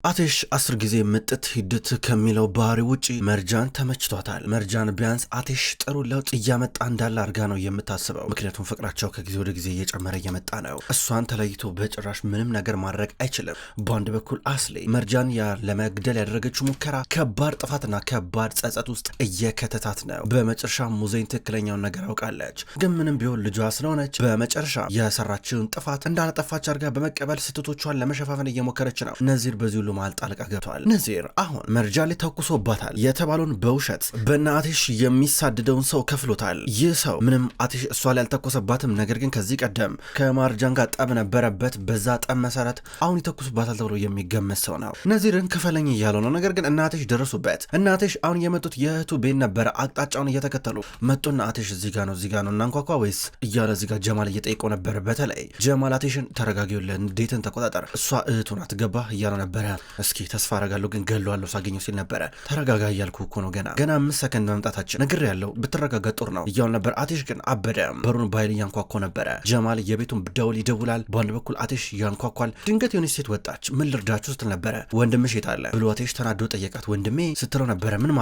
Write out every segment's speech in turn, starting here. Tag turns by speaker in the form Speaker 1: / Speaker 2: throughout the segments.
Speaker 1: አቴሽ 10 ጊዜ ምጥት ሂድት ከሚለው ባህሪ ውጪ መርጃን ተመችቷታል። መርጃን ቢያንስ አቴሽ ጥሩ ለውጥ እያመጣ እንዳለ አርጋ ነው የምታስበው። ምክንያቱም ፍቅራቸው ከጊዜ ወደ ጊዜ እየጨመረ እየመጣ ነው። እሷን ተለይቶ በጭራሽ ምንም ነገር ማድረግ አይችልም። በአንድ በኩል አስሊ መርጃን ለመግደል ያደረገችው ሙከራ ከባድ ጥፋትና ከባድ ጸጸት ውስጥ እየከተታት ነው። በመጨረሻ ሙዜን ትክክለኛውን ነገር አውቃለች። ግን ምንም ቢሆን ልጇ ስለሆነች በመጨረሻ የሰራችውን ጥፋት እንዳላጠፋች አርጋ በመቀበል ስህተቶቿን ለመሸፋፈን እየሞከረች ነው። ነዚር በዚህ ሁሉ መሃል ጣልቃ ገብቷል። ነዚር አሁን መርጃ ላይ ተኩሶባታል የተባለውን በውሸት በእነ አቴሽ የሚሳድደውን ሰው ከፍሎታል። ይህ ሰው ምንም አቴሽ እሷ ላይ አልተኮሰባትም። ነገር ግን ከዚህ ቀደም ከማርጃን ጋር ጠብ ነበረበት። በዛ ጠብ መሰረት አሁን ይተኩስባታል ተብሎ የሚገመት ሰው ነው። ነዚርን ክፈለኝ እያለው ነው። ነገር ግን እነ አቴሽ ደረሱበት። እነ አቴሽ አሁን የመጡት የእህቱ ቤት ነበረ። አቅጣጫውን እየተከተሉ መጡና አቴሽ እዚህ ጋ ነው እናንኳኳ ወይስ እያለ እዚህ ጋር ጀማል እየጠየቀው ነበር። በተለይ ጀማል አቴሽን ተረጋጊውልን፣ እንዴትን ተቆጣጠር፣ እሷ እህቱ ናት ገባ እያለው ነበረ። እስኪ ተስፋ አረጋለሁ ግን ገለዋለሁ ሳገኘው ሲል ነበረ። ተረጋጋ እያልኩ እኮ ነው ገና 5 ሰከንድ መምጣታችን ነግር ያለው ብትረጋጋ ጦር ነው እያሉ ነበር። አቴሽ ግን አበደ። በሩን ባይል እያንኳኳ ነበረ። ጀማል የቤቱን ደውል ይደውላል። በአንድ በኩል አቴሽ ያንኳኳል። ድንገት የሆነች ሴት ወጣች። ምን ልርዳችሁ ስትል ነበረ። ወንድምሽ የት አለ ብሎ አቴሽ ተናዶ ጠየቃት። ወንድሜ ስትለው ነበረ። ምን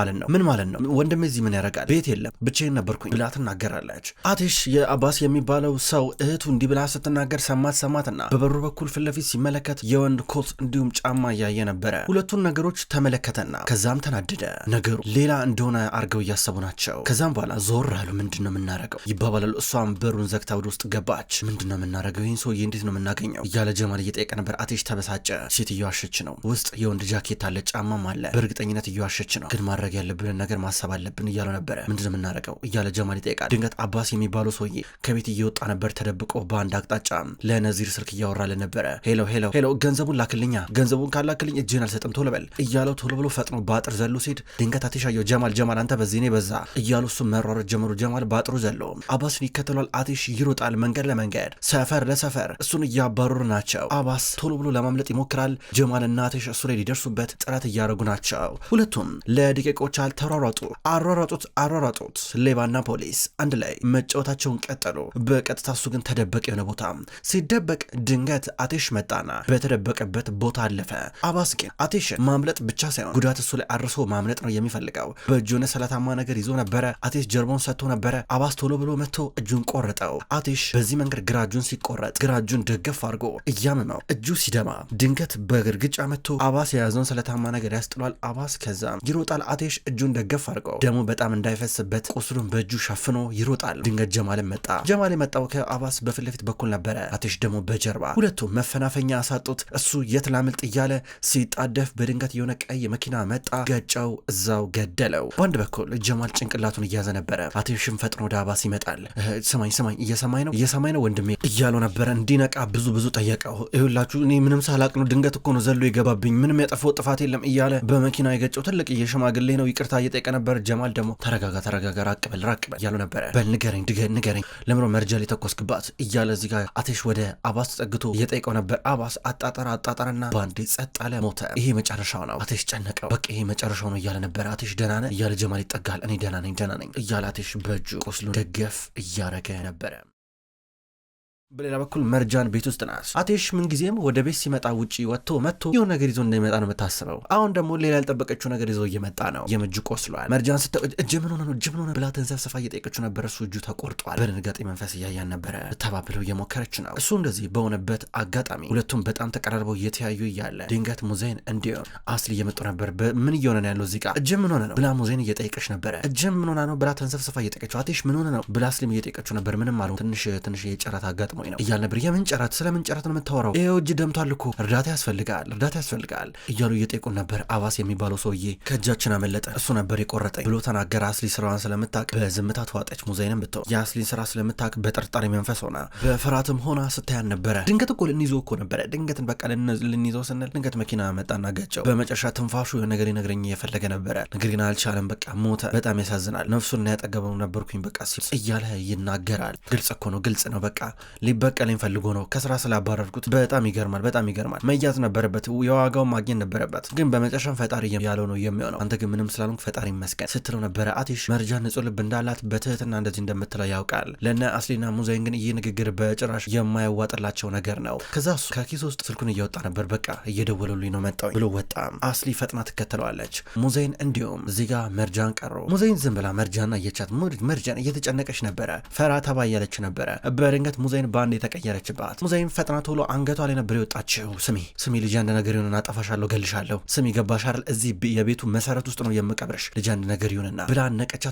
Speaker 1: ማለት ነው ወንድሜ እዚህ ምን ያደርጋል? ቤት የለም ብቻዬን ነበርኩኝ ብላ ትናገራለች። አቴሽ የአባስ የሚባለው ሰው እህቱ እንዲህ ብላ ስትናገር ሰማትና በበሩ በኩል ፊት ለፊት ሲመለከት የወንድ ኮት እንዲሁም ጫማ እያየ ነበረ። ሁለቱን ነገሮች ተመለከተና ከዛም ተናደደ። ነገሩ ሌላ እንደሆነ አርገው እያሰቡ ናቸው። ከዛም በኋላ ዞር አሉ። ምንድነው የምናረገው ይባባላሉ። እሷም በሩን ዘግታ ወደ ውስጥ ገባች። ምንድነው የምናረገው? ይህን ሰውዬ እንዴት ነው የምናገኘው እያለ ጀማል እየጠየቀ ነበር። አቴሽ ተበሳጨ። ሴት እየዋሸች ነው። ውስጥ የወንድ ጃኬት አለ፣ ጫማም አለ። በእርግጠኝነት እየዋሸች ነው። ግን ማድረግ ያለብንን ነገር ማሰብ አለብን እያለ ነበረ። ምንድነው የምናረገው እያለ ጀማል ይጠይቃል። ድንገት አባስ የሚባለው ሰውዬ ከቤት እየወጣ ነበር ተደብቆ። በአንድ አቅጣጫ ለነዚር ስልክ እያወራለ ነበረ። ሄሎ ገንዘቡን ላክልኛ፣ ገንዘቡን ካላክልኝ እጅህን አልሰጥም ቶሎ በል እያለው ቶሎ ብሎ ፈጥኖ ባጥር ዘሎ ሲሄድ ድንገት አቴሽ አየው። ጀማል አንተ በዚህ እኔ በዛ እያሉ እሱ መሯረጥ ጀመሩ። ጀማል ባጥሩ ዘሎ አባስን ይከተሏል። አቴሽ ይሮጣል መንገድ ለመንገድ ሰፈር ለሰፈር እሱን እያባረሩ ናቸው። አባስ ቶሎ ብሎ ለማምለጥ ይሞክራል። ጀማልና አቴሽ እሱ ላይ ሊደርሱበት ጥረት እያደረጉ ናቸው። ሁለቱም ለደቂቃዎች አሯሯጡት። ሌባና ፖሊስ አንድ ላይ መጫወታቸውን ቀጠሉ። በቀጥታ እሱ ግን ተደበቀ። የሆነ ቦታ ሲደበቅ ድንገት አቴሽ መጣና በተደበቀበት ቦታ አለፈ። አባስ ግን አቴሽን ማምለጥ ብቻ ሳይሆን ጉዳት እሱ ላይ አርሶ ማምለጥ ነው የሚፈልገው። በእጁ የሆነ ሰላታማ ነገር ይዞ ነበረ። አቴሽ ጀርባውን ሰጥቶ ነበረ። አባስ ቶሎ ብሎ መጥቶ እጁን ቆረጠው። አቴሽ በዚህ መንገድ ግራ እጁን ሲቆረጥ ግራ እጁን ደገፍ አድርጎ እያመመው እጁ ሲደማ ድንገት በግርግጫ መጥቶ አባስ የያዘውን ሰላታማ ነገር ያስጥሏል። አባስ ከዛም ይሮጣል። አቴሽ እጁን ደገፍ አድርጎ ደግሞ በጣም እንዳይፈስበት ቁስሉን በእጁ ሸፍኖ ይሮጣል። ድንገት ጀማል የመጣው ከአባስ በፊት ለፊት በኩል ነበረ። አቴሽ ደግሞ በጀርባ ሁለቱም መፈናፈኛ አሳጡት። እሱ የት ላምልጥ እያለ ሲጣደፍ በድንገት የሆነ ቀይ መኪና መጣ፣ ገጨው፣ እዛው ገደለው። በአንድ በኩል ጀማል ጭንቅላቱን እያዘ ነበረ። አቴሽም ፈጥኖ ወደ አባስ ይመጣል። ስማኝ እየሰማኝ ነው ወንድሜ እያለው ነበረ። እንዲነቃ ብዙ ጠየቀው። ይሁላችሁ እኔ ምንም ሳላቅ ነው ድንገት እኮ ነው ዘሎ የገባብኝ፣ ምንም ያጠፋው ጥፋት የለም እያለ በመኪና የገጨው ትልቅ የሽማግሌ ነው ይቅርታ እየጠየቀ ነበር። ጀማል ደግሞ ተረጋጋ ራቅ በል እያለው ነበረ። በል ንገረኝ ለምሮ መርጃ ላይ ተኮስክባት እያለ እዚህ ጋር አቴሽ ወደ አባስ ተጠግቶ እየጠየቀው ነበር። አባስ አጣጠረና ባንዴ ጸጥ አለ፣ ሞተ። ይሄ መጨረሻው ነው። አቴሽ ጨነቀው። በቃ ይሄ መጨረሻው ነው እያለ ነበረ። አቴሽ ደህና ነህ እያለ ጀማል ይጠጋል። እኔ ደህና ነኝ እያለ አቴሽ በእጁ ቁስሉን ደገፍ እያረገ ነበረ። በሌላ በኩል መርጃን ቤት ውስጥ ናት። አቴሽ ምንጊዜም ወደ ቤት ሲመጣ ውጪ ወጥቶ የሆነ ነገር ይዞ እንደሚመጣ ነው የምታስበው። አሁን ደግሞ ሌላ ያልጠበቀችው ነገር ይዞ እየመጣ ነው። የምጁ ቆስሏል። መርጃን እጅ ምን ሆነ ብላ ተንሰፍስፋ እየጠየቀችው ነበር። እሱ እጁ ተቆርጧል። በድንጋጤ መንፈስ እያያን ነበረ። ልታባብለው እየሞከረች ነው። እሱ እንደዚህ በሆነበት አጋጣሚ ሁለቱም በጣም ተቀራርበው እየተያዩ እያለ ድንገት ሙዜን እንዲሁም አስሊ እየመጡ ነበር። ምን እየሆነ ነው ያለው እዚህ ጋር እጅ ምን ሆነ ነው ብላ ሙዜን እየጠየቀች ነበረ። እጅ ምን ሆነ ነው ብላ ተንሰፍስፋ እየጠየቀችው አቴሽ ምን ሆነ ነው ብላ አስሊም እየጠየቀችው ነበር። ምንም አሉ ትንሽ የጨረት አጋጥሞ ነው እያለ ነበር። የምን ጨረት ስለምን ጨረት ነው የምታወራው? ይሄው እጅ ደምቷል እኮ እርዳታ ያስፈልጋል እያሉ እየጠየቁን ነበር። አባስ የሚባለው ሰውዬ ከእጃችን አመለጠ፣ እሱ ነበር የቆረጠኝ ብሎ ተናገረ። አስሊ ስራዋን ስለምታቅ በዝምታ ተዋጠች። ሙዜንም ብትሆን የአስሊን ስራ ስለምታቅ በጥርጣሬ መንፈስ ሆና በፍርሃትም ሆና ስታያን ነበረ። ድንገት እኮ ልንይዘው እኮ ነበረ። ድንገትን በቃ ልንይዘው ስንል ድንገት መኪና መጣና ገጨው። በመጨረሻ ትንፋሹ ነገር ይነግረኝ እየፈለገ ነበረ። ነገር ግን አልቻለም። በቃ ሞተ። በጣም ያሳዝናል። ነፍሱን ያጠገበው ነበርኩኝ በቃ ሲል እያለ ይናገራል። ግልጽ ነው በቃ ሊበቀለኝ ፈልጎ ነው ከስራ ስላባረርኩት። በጣም ይገርማል። መያዝ ነበረበት፣ የዋጋውን ማግኘት ነበረበት። ግን በመጨረሻም ፈጣሪ ያለው ነው የሚሆነው። አንተ ግን ምንም ስላልሆንክ ፈጣሪ ይመስገን ስትለው ነበረ። አቲሽ መርጃን ንጹህ ልብ እንዳላት በትህትና እንደዚህ እንደምትለው ያውቃል። ለነ አስሊና ሙዛይን ግን ይህ ንግግር በጭራሽ የማያዋጥላቸው ነገር ነው። ከዛ እሱ ከኪስ ውስጥ ስልኩን እያወጣ ነበር። በቃ እየደወሉልኝ ነው መጣሁ ብሎ ወጣ። አስሊ ፈጥና ትከተለዋለች። ሙዛይን እንዲሁም እዚህ ጋር መርጃን ቀሩ። ሙዛይን ዝም ብላ መርጃና እየቻት መርጃን እየተጨነቀች ነበረ። ፈራ ተባ እያለች ነበረ። በድንገት ሙዛይን በአንድ የተቀየረችባት። ሙዛይን ፈጥና ቶሎ አንገቷ ላይ ነበር የወጣችው። ስሚ ልጅ አንድ ነገር ይሁንና አጠፋሻለሁ፣ ገልሻለሁ። ስሚ ገባሽ አይደል? እዚህ የቤቱ መሰረት ውስጥ ነው የምቀብርሽ። ልጅ አንድ ነገር ይሁንና ብላ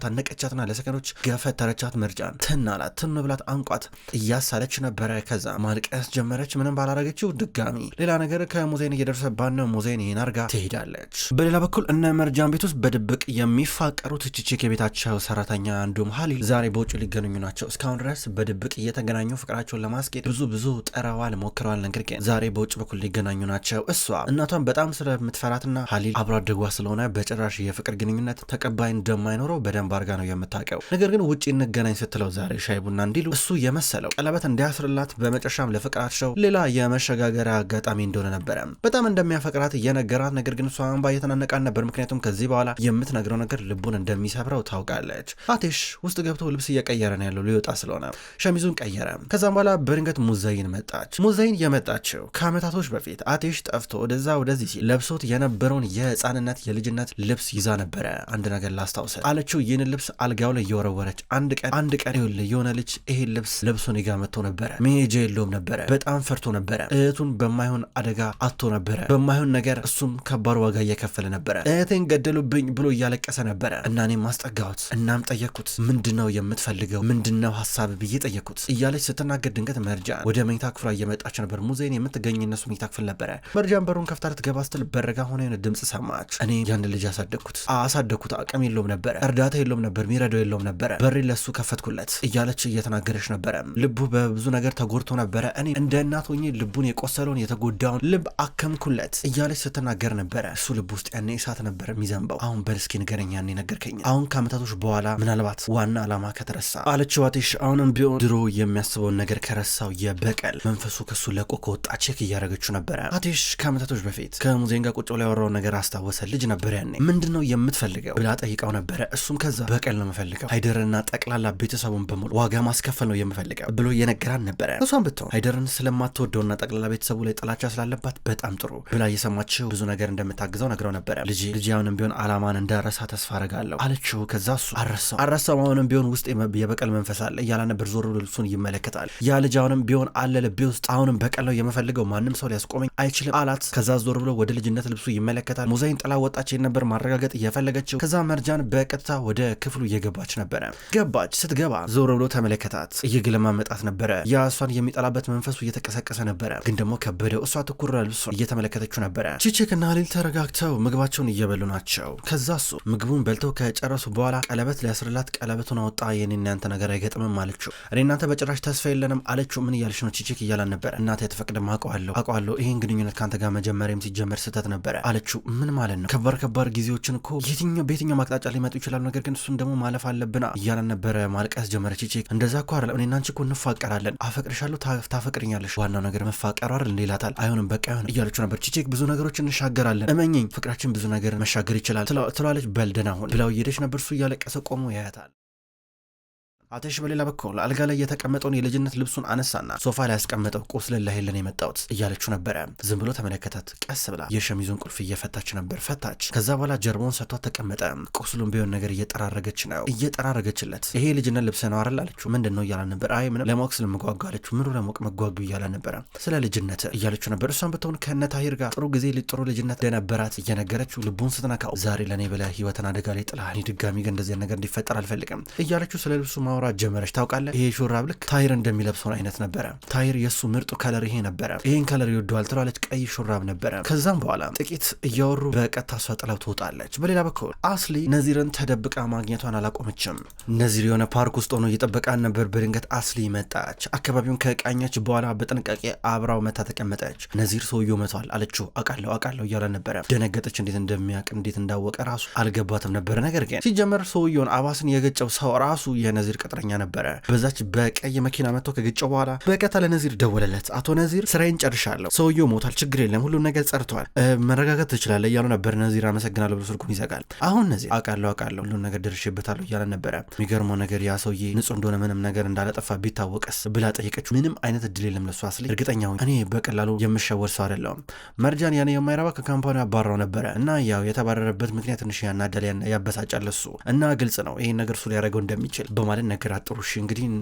Speaker 1: አነቀቻትና ለሰከንዶች ገፈተረቻት። መርጃን ትናላት ትን ብላት አንቋት እያሳለች ነበረ። ከዛ ማልቀስ ጀመረች። ምንም ባላረገችው ድጋሚ ሌላ ነገር ከሙዛይን እየደረሰባት ነው። ሙዛይን ይሄን አርጋ ትሄዳለች። በሌላ በኩል እነ መርጃን ቤት ውስጥ በድብቅ የሚፋቀሩት ቺቺክ የቤታቸው ሰራተኛ እንዲሁም ሀሊል ዛሬ በውጭ ሊገናኙ ናቸው። እስካሁን ድረስ በድብቅ እየተገናኙ ፍቅራቸውን ለማስኬድ ብዙ ጠረዋል፣ ሞክረዋል። ነገር ግን ዛሬ በውጭ በኩል ሊገናኙ ናቸው። እሷ እናቷን በጣም ስለምትፈራትና ሀሊል አብሮ አደጓ ስለሆነ በጭራሽ የፍቅር ግንኙነት ተቀባይ እንደማይኖረው በደንብ አርጋ ነው የምታውቀው። ነገር ግን ውጭ እንገናኝ ስትለው ዛሬ ሻይ ቡና እንዲሉ እሱ የመሰለው ቀለበት እንዲያስርላት በመጨረሻም ለፍቅራቸው ሌላ የመሸጋገሪያ አጋጣሚ እንደሆነ ነበረ። በጣም እንደሚያፈቅራት እየነገራት፣ ነገር ግን እሷ እንባ እየተናነቃት ነበር። ምክንያቱም ከዚህ በኋላ የምትነግረው ነገር ልቡን እንደሚሰብረው ታውቃለች። አቲሽ ውስጥ ገብቶ ልብስ እየቀየረ ነው ያለው ሊወጣ ስለሆነ ሸሚዙን ቀየረ። ከዛም በኋላ በድንገት ሙዛይን መጣች። ሙዛይን የመጣችው ከአመታቶች በፊት አቲሽ ጠፍቶ ወደዛ ወደዚህ ሲል ለብሶት የነበረውን የህፃንነት የልጅነት ልብስ ይዛ ነበረ። አንድ ነገር ላስታውሰ አለችው። ይህን ልብስ አልጋው ላይ እየወረወረች አንድ ቀን ይኸውልህ የሆነ ልጅ ይሄን ልብስ ለብሶን ይጋ መጥቶ ነበረ። መሄጃ የለውም ነበረ። በጣም ፈርቶ ነበረ። እህቱን በማይሆን አደጋ አጥቶ ነበረ። በማይሆን ነገር እሱም ከባድ ዋጋ እየከፈለ ነበረ። እህቴን ገደሉብኝ ብሎ እያለቀሰ ነበረ እና እኔም አስጠጋሁት። እናም ጠየቅኩት፣ ምንድነው የምትፈልገው? ምንድነው ሀሳብ ብዬ ጠየቅኩት እያለች ስትናገር ድንገት መርጃን ወደ መኝታ ክፍሏ እየመጣች ነበር። ሙዛይን የምትገኝ እነሱ መኝታ ክፍል ነበረ። መርጃን በሩን ከፍታ ልትገባ ስትል በረጋ ሆነ የሆነ ድምፅ ሰማች። እኔ ያን ልጅ አሳደግኩት፣ አቅም የለውም ነበር፣ እርዳታ የለውም ነበር፣ ሚረዳው የለውም ነበረ፣ በሬን ለሱ ከፈትኩለት እያለች እየተናገረች ነበረ። ልቡ በብዙ ነገር ተጎድቶ ነበረ። እኔ እንደ እናት ሆኜ ልቡን የቆሰለውን የተጎዳውን ልብ አከምኩለት እያለች ስትናገር ነበረ። እሱ ልብ ውስጥ ያኔ እሳት ነበር የሚዘንበው። አሁን በልስኪ ንገረኝ፣ ያኔ ነገርከኝ፣ አሁን ከአመታቶች በኋላ ምናልባት ዋና ዓላማ ከተረሳ አለችው። አቲሽ አሁንም ቢሆን ድሮ የሚያስበውን ነገር ከረሳው የበቀል መንፈሱ ከሱ ለቆ ከወጣ ቼክ እያደረገችው ነበረ። አቲሽ ከአመታቶች በፊት ከሙዛይን ጋር ቁጭ ብላ ያወራውን ነገር አስታወሰ። ልጅ ነበር ያኔ። ምንድነው የምትፈልገው ብላ ጠይቀው ነበረ። እሱም ከዛ በቀል ነው የምፈልገው፣ ሃይደርና ጠቅላላ ቤተሰቡን በሙሉ ዋጋ ማስከፈል ነው የምፈልገው ብሎ የነገራን ነበረ። እሷም ብትሆን ሃይደርን ስለማትወደውና ጠቅላላ ቤተሰቡ ላይ ጥላቻ ስላለባት በጣም ጥሩ ብላ እየሰማችው ብዙ ነገር እንደምታግዘው ነግረው ነበረ። ልጅ አሁንም ቢሆን አላማን እንዳረሳ ተስፋ አረጋለሁ አለችው። ከዛ እሱ አረሳው አሁንም ቢሆን ውስጥ የበቀል መንፈስ አለ እያላ ነበር። ዞር ብሎ ልብሱን ይመለከታል። ያ ልጅ አሁንም ቢሆን አለ ልቤ ውስጥ፣ አሁንም በቀል ነው የምፈልገው፣ ማንም ሰው ሊያስቆመኝ አይችልም አላት። ከዛ ዞር ብሎ ወደ ልጅነት ልብሱ ይመለከታል። ሙዛይን ጥላ ወጣች ነበር ማረጋገጥ እየፈለገችው። ከዛ መርጃን በቀጥታ ወደ ክፍሉ እየገባች ነበረ። ገባች። ስትገባ ዞር ብሎ ተመለከታት። እየገለማመጣት ነበረ። ያ እሷን የሚጠላበት መንፈሱ እየተቀሰቀሰ ነበረ። ግን ደግሞ ከበደው። እሷ ትኩር ልብሱን እየተመለከተችው ነበረ። ቺቺክና ሀሊል ተረጋግተው ምግባቸውን እየበሉ ናቸው። ከዛ እሱ ምግቡን በልተው ከጨረሱ በኋላ ቀለበት ሊያስርላት ቀለበቱን አወጣ። የኔና ያንተ ነገር አይገጥምም አለችው። እኔ እናንተ በጭራሽ ተስፋ የለንም አለችው። ምን እያለች ነው ቺቺክ እያላን ነበረ። እናቴ አትፈቅድም፣ አውቀዋለሁ ይሄን ግንኙነት ካንተ ጋር መጀመሪያም ሲጀመር ስህተት ነበረ አለችው። ምን ማለት ነው? ከባድ ጊዜዎችን እኮ በየትኛው ማቅጣጫ ሊመጡ ይችላሉ፣ ነገር ግን እሱን ደግሞ ማለፍ አለብና እያላን ነበረ። ማልቀስ ጀመረ ቺቺክ። እንደዛ እኮ አይደለም፣ እኔና አንቺ እኮ እንፋቀራለን፣ አፈቅርሻለሁ፣ ታፈቅርኛለሽ፣ ዋናው ነገር መፋቀሩ አይደል እንዴላታል። አይሆንም በቃ አይሆንም እያለችው ነበር። ቺቺክ ብዙ ነገሮች እንሻገራለን፣ እመኚኝ፣ ፍቅራችን ብዙ ነገር መሻገር ይችላል ትላለች። በልደና ሆን ብላው እየሄደች ነበር። እሱ እያለቀሰ ቆሞ ያያታል። አቲሽ በሌላ በኩል አልጋ ላይ የተቀመጠውን የልጅነት ልብሱን አነሳና ሶፋ ላይ ያስቀመጠው ቁስል ላይ ሄለን የመጣሁት እያለችው ነበረ። ዝም ብሎ ተመለከታት። ቀስ ብላ የሸሚዙን ቁልፍ እየፈታች ነበር። ፈታች። ከዛ በኋላ ጀርባውን ሰጥቷት ተቀመጠ። ቁስሉን ቢሆን ነገር እየጠራረገችለት ይሄ ልጅነት ልብስ ነው አይደል አለችው። ምንድን ነው እያላ ነበር። አይ ምንም ለማወቅ ስለምጓጓ አለችው። ምኑ ለማወቅ መጓጉ እያላ ነበረ። ስለ ልጅነት እያለችው ነበር። እሷን ብትሆን ከነ ታሂር ጋር ጥሩ ጊዜ ጥሩ ልጅነት እንደነበራት እየነገረችው ልቡን ስትነካው ዛሬ ለእኔ ብለህ ህይወትን አደጋ ላይ ጥላል፣ ድጋሚ ግን እንደዚህ ነገር እንዲፈጠር አልፈልግም እያለችው ስለ ልብሱ ማውራት ጀመረች። ታውቃለህ ይሄ ሹራብ ልክ ታሂር እንደሚለብሰው አይነት ነበረ። ታሂር የሱ ምርጡ ከለር ይሄ ነበረ፣ ይሄን ከለር ይወደዋል ትላለች። ቀይ ሹራብ ነበረ። ከዛም በኋላ ጥቂት እያወሩ በቀጥታ እሷ ጥላው ትወጣለች። በሌላ በኩል አስሊ ነዚርን ተደብቃ ማግኘቷን አላቆመችም። ነዚር የሆነ ፓርክ ውስጥ ሆኖ እየጠበቃን ነበር። በድንገት አስሊ መጣች። አካባቢውን ከቃኘች በኋላ በጥንቃቄ አብራው መታ ተቀመጠች። ነዚር ሰውየው መቷል አለችው። አውቃለሁ እያለ ነበረ። ደነገጠች። እንዴት እንደሚያውቅ እንዴት እንዳወቀ ራሱ አልገባትም ነበረ። ነገር ግን ሲጀመር ሰውየውን አባስን የገጨው ሰው ራሱ የነዚር ቅጥረኛ ነበረ። በዛች በቀይ መኪና መጥቶ ከግጨው በኋላ በቀጥታ ለነዚር ደወለለት። አቶ ነዚር ስራዬን ጨርሻለሁ፣ ሰውየው ሞቷል፣ ችግር የለም፣ ሁሉም ነገር ጸርቷል፣ መረጋጋት ትችላለህ እያሉ ነበር። ነዚር አመሰግናለሁ ብሎ ስልኩን ይዘጋል። አሁን ነዚር አውቃለሁ ሁሉም ነገር ደርሼበታለሁ እያለ ነበረ። የሚገርመው ነገር ያ ሰውዬ ንጹህ እንደሆነ ምንም ነገር እንዳለጠፋ ቢታወቀስ ብላ ጠየቀችው። ምንም አይነት እድል የለም ለሱ አስሊ፣ እርግጠኛ እኔ በቀላሉ የምሸወር ሰው አይደለሁም። መርጃን ያኔ የማይረባ ከካምፓኒ አባራው ነበረ እና ያው የተባረረበት ምክንያት ትንሽ ያናደል ያበሳጫል እሱ እና ግልጽ ነው ይሄን ነገር እሱ ሊያደርገው እንደሚችል በማለት ነገር አጥሩሽ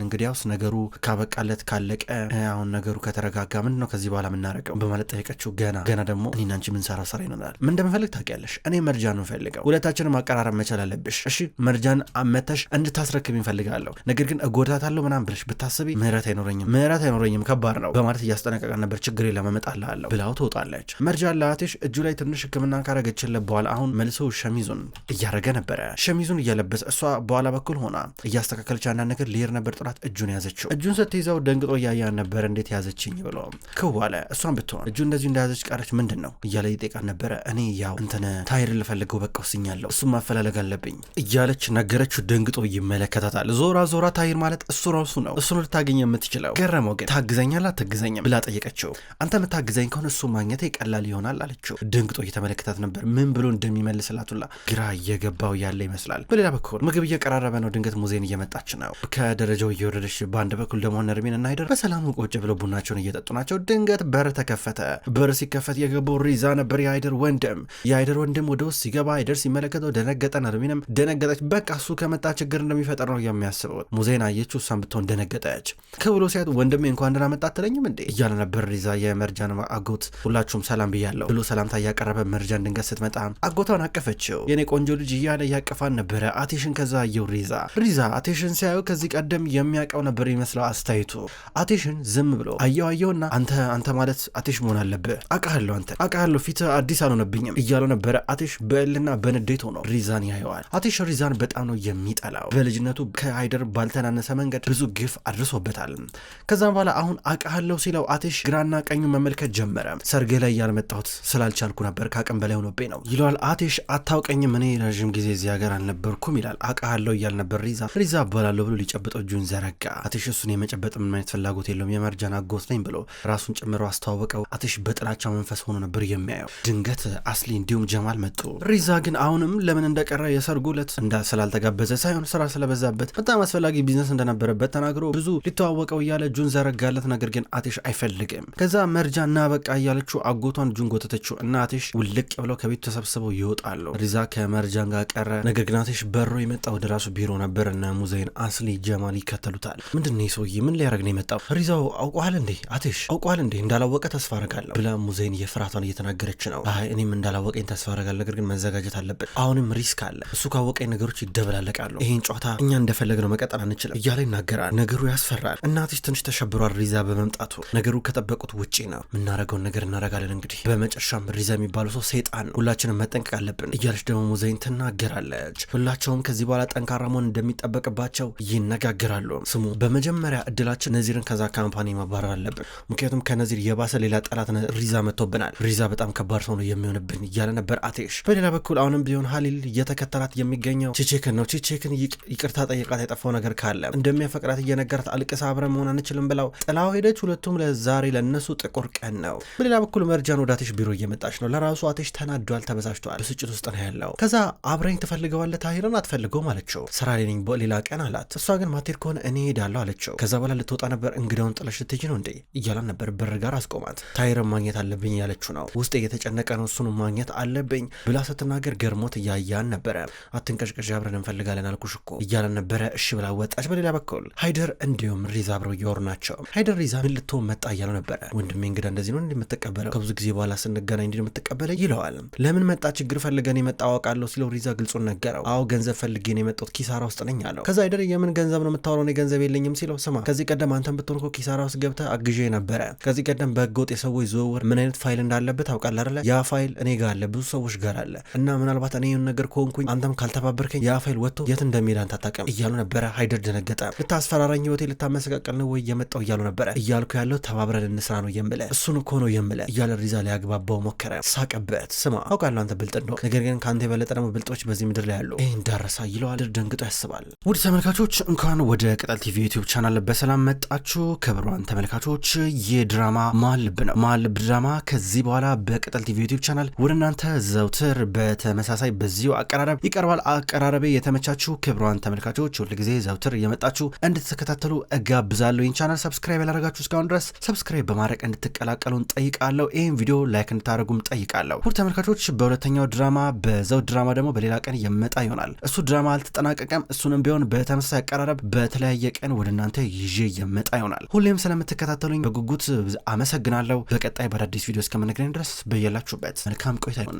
Speaker 1: እንግዲያውስ ነገሩ ካበቃለት ካለቀ አሁን ነገሩ ከተረጋጋ ምንድነው ከዚህ በኋላ የምናደርገው በማለት ጠየቀችው። ገና ደግሞ እኔና አንቺ የምንሰራው ስራ ይኖራል። ምን እንደምፈልግ ታውቂያለሽ። እኔ መርጃን ነው ፈልገው፣ ሁለታችንም ማቀራረብ መቻል አለብሽ። እሺ መርጃን አመተሽ እንድታስረክብ ይፈልጋለሁ፣ ነገር ግን እጎዳታለሁ ምናምን ብለሽ ብታስቢ ምህረት አይኖረኝም ከባድ ነው በማለት እያስጠነቀቀ ነበር። ችግር ለማመጣልሃለሁ ብላው ትወጣለች። መርጃን ለአቴሽ እጁ ላይ ትንሽ ሕክምና ካረገችለት በኋላ አሁን መልሶ ሸሚዙን እያረገ ነበረ። ሸሚዙን እያለበሰ እሷ በኋላ በኩል ሆና እያስተካከለች አንዳንድ ነገር ሊሄድ ነበር። ጥላት እጁን ያዘችው። እጁን ስትይዘው ደንግጦ እያያን ነበር። እንዴት ያዘችኝ ብሎ ከዋለ እሷን ብትሆን እጁ እንደዚህ እንደያዘች ቀረች። ምንድን ነው እያለ ይጠይቃት ነበረ። እኔ ያው እንትን ታይር ልፈልገው በቃ ወስኛለሁ፣ እሱም ማፈላለግ አለብኝ እያለች ነገረችው። ደንግጦ ይመለከታታል። ዞራ ታይር ማለት እሱ ራሱ ነው፣ እሱን ልታገኝ የምትችለው። ገረመው። ግን ታግዘኛል አትግዘኝም ብላ ጠየቀችው። አንተ የምታግዘኝ ከሆነ እሱ ማግኘት ይቀላል ይሆናል አለችው። ደንግጦ እየተመለከታት ነበር። ምን ብሎ እንደሚመልስላቱላ ግራ እየገባው ያለ ይመስላል። በሌላ በኩል ምግብ እየቀራረበ ነው። ድንገት ሙዜን እየመጣች ነው። ከደረጃው እየወረደች በአንድ በኩል ደግሞ ነርሚን እና ሃይደር በሰላም ቁጭ ብለው ቡናቸውን እየጠጡ ናቸው። ድንገት በር ተከፈተ። በር ሲከፈት የገባው ሪዛ ነበር፣ የሃይደር ወንድም ወደ ውስጥ ሲገባ ሃይደር ሲመለከተው ደነገጠ። ነርሚንም ደነገጠች። በቃ እሱ ከመጣ ችግር እንደሚፈጠር ነው የሚያስበው። ሙዜን አየችው፣ እሷን ብትሆን ደነገጠች። ከብሎ ሲያት ወንድሜ እንኳን ደህና መጣ አትለኝም እንዴ እያለ ነበር ሪዛ። የመርጃን አጎት ሁላችሁም ሰላም ብያለሁ ብሎ ሰላምታ እያቀረበ መርጃን ድንገት ስትመጣ አጎቷን አቀፈችው። የኔ ቆንጆ ልጅ እያለ እያቀፋን ነበረ። አቴሽን ከዛ አየው ሪዛ አቴሽን ሲያየው ከዚህ ቀደም የሚያውቀው ነበር ይመስለው አስተያየቱ። አቴሽን ዝም ብሎ አየውና አንተ ማለት አቴሽ መሆን አለብህ፣ አውቃለሁ ፊት አዲስ አልሆነብኝም እያለው ነበረ። አቴሽ በእልና በንዴት ሆኖ ሪዛን ያየዋል። አቴሽ ሪዛን በጣም ነው የሚጠላው። በልጅነቱ ከሃይደር ባልተናነሰ መንገድ ብዙ ግፍ አድርሶበታል። ከዛም በኋላ አሁን አውቃለሁ ሲለው አቴሽ ግራና ቀኙ መመልከት ጀመረ። ሰርጌ ላይ ያልመጣሁት ስላልቻልኩ ነበር፣ ከአቅም በላይ ሆኖብኝ ነው ይለዋል። አቴሽ አታውቀኝም፣ እኔ ረዥም ጊዜ እዚህ ሀገር አልነበርኩም ይላል። አውቃለሁ እያል ነበር ሪዛ እባላለሁ ብሎ ሊጨብጠው እጁን ዘረጋ። አቴሽ እሱን የመጨበጥ ምን አይነት ፍላጎት የለውም፣ የመርጃን አጎት ነኝ ብሎ ራሱን ጨምሮ አስተዋወቀው። አቴሽ በጥላቻ መንፈስ ሆኖ ነበር የሚያየው። ድንገት አስሊ እንዲሁም ጀማል መጡ። ሪዛ ግን አሁንም ለምን እንደቀረ የሰርጉ ዕለት ስላልተጋበዘ ሳይሆን ስራ ስለበዛበት በጣም አስፈላጊ ቢዝነስ እንደነበረበት ተናግሮ ብዙ ሊተዋወቀው እያለ እጁን ዘረጋለት። ነገር ግን አቴሽ አይፈልግም። ከዛ መርጃ እና በቃ እያለችው አጎቷን እጁን ጎተተችው እና አቴሽ ውልቅ ብለው ከቤቱ ተሰብስበው ይወጣሉ። ሪዛ ከመርጃን ጋር ቀረ። ነገር ግን አቴሽ በሮ የመጣ ወደ ራሱ ቢሮ ነበር እና ሙዜን አስሊ ጀማል ይከተሉታል። ምንድነው ሰውዬ ምን ሊያደርግ ነው የመጣው? ሪዛው አውቀዋል እንዴ አቴሽ አውቀዋል እንዴ? እንዳላወቀ ተስፋ አረጋለሁ ብላ ሙዜን የፍራቷን እየተናገረች ነው። እኔም እንዳላወቀኝ ተስፋ አረጋለሁ፣ ነገር ግን መዘጋጀት አለብን። አሁንም ሪስክ አለ፣ እሱ ካወቀኝ ነገሮች ይደበላለቃሉ፣ ይሄን ጨዋታ እኛ እንደፈለግነው መቀጠል አንችልም እያለ ይናገራል። ነገሩ ያስፈራል። እናትሽ ትንሽ ተሸብሯል ሪዛ በመምጣቱ። ነገሩ ከጠበቁት ውጪ ነው። የምናረገውን ነገር እናረጋለን። እንግዲህ በመጨረሻም ሪዛ የሚባለው ሰው ሰይጣን ነው፣ ሁላችንም መጠንቀቅ አለብን እያለች ደግሞ ሙዜን ትናገራለች። ሁላቸውም ከዚህ በኋላ ጠንካራ መሆን እንደሚጠበቅባቸው ይነጋገራሉ። ስሙ በመጀመሪያ እድላችን ነዚርን ከዛ ካምፓኒ ማባረር አለብን፣ ምክንያቱም ከነዚር የባሰ ሌላ ጠላት ሪዛ መጥቶብናል። ሪዛ በጣም ከባድ ሰው ነው የሚሆንብን እያለ ነበር አቴሽ። በሌላ በኩል አሁንም ቢሆን ሀሊል እየተከተላት የሚገኘው ቺቼክን ነው። ቺቼክን ይቅርታ ጠይቃት የጠፋው ነገር ካለ እንደሚያፈቅራት እየነገራት አልቅሳ አብረን መሆን አንችልም ብላው ጥላው ሄደች። ሁለቱም ለዛሬ ለነሱ ጥቁር ቀን ነው። በሌላ በኩል መርጃን ወደ አቴሽ ቢሮ እየመጣች ነው። ለራሱ አቴሽ ተናዷል፣ ተበሳጭቷል፣ ብስጭት ውስጥ ነው ያለው። ከዛ አብረኝ ትፈልገዋለህ ታሂርን? አትፈልገውም አለችው። ስራ ላይ ነኝ ሌላ ቀን አላት። እሷ ግን ማቴር ከሆነ እኔ ሄዳለሁ አለችው። ከዛ በኋላ ልትወጣ ነበር። እንግዳውን ጥለሽ ልትሄጂ ነው እንዴ እያላን ነበር። በር ጋር አስቆማት። ታሂርን ማግኘት አለብኝ ያለችው ነው። ውስጥ እየተጨነቀ ነው፣ እሱን ማግኘት አለብኝ ብላ ስትናገር ገርሞት እያያን ነበረ። አትንቀሽቀሽ አብረን እንፈልጋለን አልኩሽ እኮ እያለን ነበረ። እሺ ብላ ወጣች። በሌላ በኩል ሃይደር እንዲሁም ሪዛ አብረው እየወሩ ናቸው። ሃይደር ሪዛ ምን ልትሆን መጣ እያለው ነበረ። ወንድሜ እንግዳ እንደዚህ ነው እንደምትቀበለው፣ ከብዙ ጊዜ በኋላ ስንገናኝ እንደምትቀበለ ይለዋል። ለምን መጣ? ችግር ፈልገን የመጣ አውቃለሁ ሲለው ሪዛ ግልጹን ነገረው። አዎ ገንዘብ ፈልጌን የመጣሁት ኪሳራ ውስጥ ነኝ አለው። ከዛ ሃይደር የምን ገንዘብ ነው የምታወራው? እኔ ገንዘብ የለኝም ሲለው፣ ስማ ከዚህ ቀደም አንተን ብትሆን እኮ ኪሳራ ውስጥ ገብተህ አግዤ ነበረ። ከዚህ ቀደም በህገወጥ የሰዎች ዝውውር ምን አይነት ፋይል እንዳለበት ታውቃለህ አይደለ? ያ ፋይል እኔ ጋር አለ፣ ብዙ ሰዎች ጋር አለ እና ምናልባት እኔ የሆነ ነገር ከሆንኩኝ አንተም ካልተባበርከኝ ያ ፋይል ወጥቶ የት እንደሚሄድ አንተ አታውቅም እያሉ ነበረ። ሃይደር ደነገጠ። ልታስፈራራኝ ህይወቴ ልታመሰቃቀል ነው ወይ የመጣው እያሉ ነበረ። እያልኩ ያለው ተባብረን እንስራ ነው የምለ፣ እሱን እኮ ነው የምለ እያለ ሪዛ ሊያግባባው ሞከረ። ሳቀበት። ስማ አውቃለሁ አንተ ብልጥ እንደሆነ፣ ነገር ግን ከአንተ የበለጠ ደግሞ ብልጦች በዚህ ምድር ላይ ያሉ፣ ይህ እንዳረሳ ይለዋል። ደንግጦ ያስባል። ውድ ተመልካቾች ተመልካቾች እንኳን ወደ ቅጠል ቲቪ ዩቲዩብ ቻናል በሰላም መጣችሁ። ክቡራን ተመልካቾች የድራማ መሀል ልብ ነው። መሀል ልብ ድራማ ከዚህ በኋላ በቅጠል ቲቪ ዩቲዩብ ቻናል ወደ እናንተ ዘውትር በተመሳሳይ በዚሁ አቀራረብ ይቀርባል። አቀራረቤ የተመቻችሁ ክቡራን ተመልካቾች ሁልጊዜ ዘውትር እየመጣችሁ እንድትከታተሉ እጋብዛለሁ። ይህን ቻናል ሰብስክራይብ ያላደረጋችሁ እስካሁን ድረስ ሰብስክራይብ በማድረግ እንድትቀላቀሉን ጠይቃለሁ። ይህን ቪዲዮ ላይክ እንድታደርጉም ጠይቃለሁ። ሁሉ ተመልካቾች በሁለተኛው ድራማ በዘውድ ድራማ ደግሞ በሌላ ቀን የመጣ ይሆናል። እሱ ድራማ አልተጠናቀቀም። እሱንም ቢሆን በተመሳሳይ አቀራረብ በተለያየ ቀን ወደ እናንተ ይዤ የመጣ ይሆናል። ሁሌም ስለምትከታተሉኝ በጉጉት አመሰግናለሁ። በቀጣይ በአዳዲስ ቪዲዮ እስከምንገናኝ ድረስ በያላችሁበት መልካም ቆይታ ይሁን።